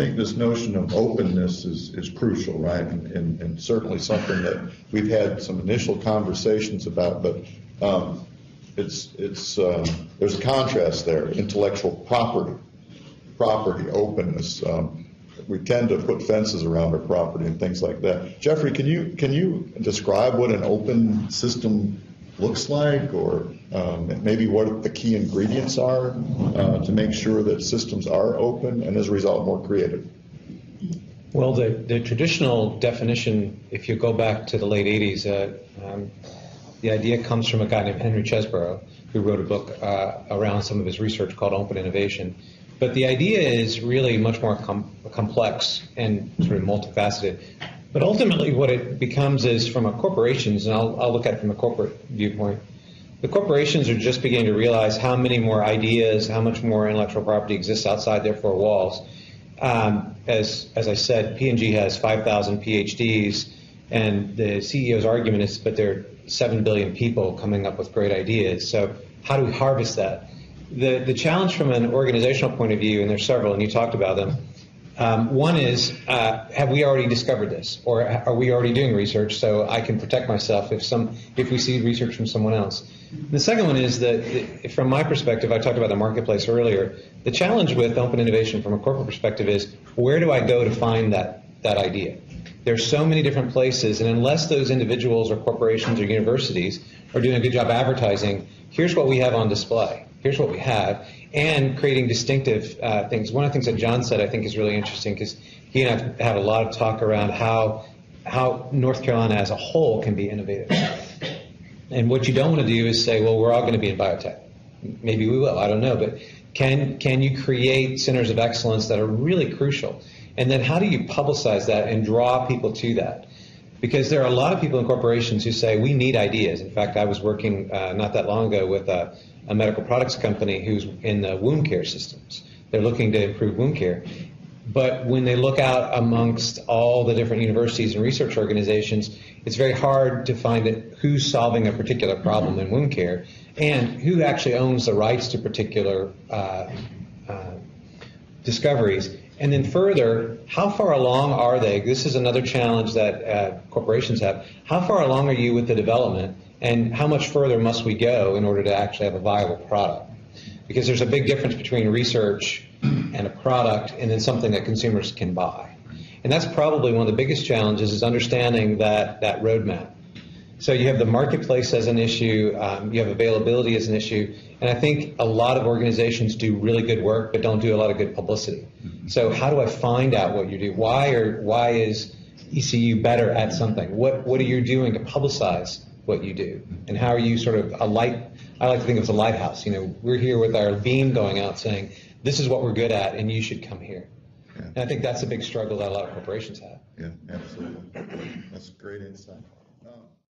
think this notion of openness is crucial, right? And certainly something that we've had some initial conversations about, but there's a contrast there. Intellectual property, openness. We tend to put fences around our property and things like that. Jeffrey, can you describe what an open system looks like, or maybe what the key ingredients are to make sure that systems are open and as a result more creative? Well, the traditional definition, if you go back to the late 80s, the idea comes from a guy named Henry Chesbrough, who wrote a book around some of his research called Open Innovation. But the idea is really much more complex and sort of multifaceted. But ultimately what it becomes is, from a corporations, and I'll look at it from a corporate viewpoint, the corporations are just beginning to realize how many more ideas, how much more intellectual property exists outside their four walls. As I said, P&G has 5,000 PhDs, and the CEO's argument is, but there are 7 billion people coming up with great ideas. So how do we harvest that? The challenge from an organizational point of view, and there's several, and you talked about them, one is, have we already discovered this, or are we already doing research so I can protect myself if we see research from someone else? The second one is that, from my perspective, I talked about the marketplace earlier. The challenge with open innovation from a corporate perspective is, where do I go to find that idea? There's so many different places, and unless those individuals or corporations or universities are doing a good job advertising, here's what we have on display, here's what we have, and creating distinctive things. One of the things that John said I think is really interesting, because he and I have had a lot of talk around how North Carolina as a whole can be innovative. And what you don't want to do is say, well, we're all going to be in biotech. Maybe we will, I don't know, but can you create centers of excellence that are really crucial? And then how do you publicize that and draw people to that? Because there are a lot of people in corporations who say, we need ideas. In fact, I was working not that long ago with a medical products company who's in the wound care systems. They're looking to improve wound care. But when they look out amongst all the different universities and research organizations, it's very hard to find who's solving a particular problem in wound care and who actually owns the rights to particular discoveries. And then further, how far along are they? This is another challenge that corporations have. How far along are you with the development, and how much further must we go in order to actually have a viable product? Because there's a big difference between research and a product and then something that consumers can buy. And that's probably one of the biggest challenges, is understanding that roadmap. So you have the marketplace as an issue, you have availability as an issue, and I think a lot of organizations do really good work but don't do a lot of good publicity. So how do I find out what you do? Why is ECU better at something? What are you doing to publicize what you do? And how are you sort of I like to think of it as a lighthouse. You know, we're here with our beam going out saying, this is what we're good at and you should come here. Yeah. And I think that's a big struggle that a lot of corporations have. Yeah, absolutely. That's great insight.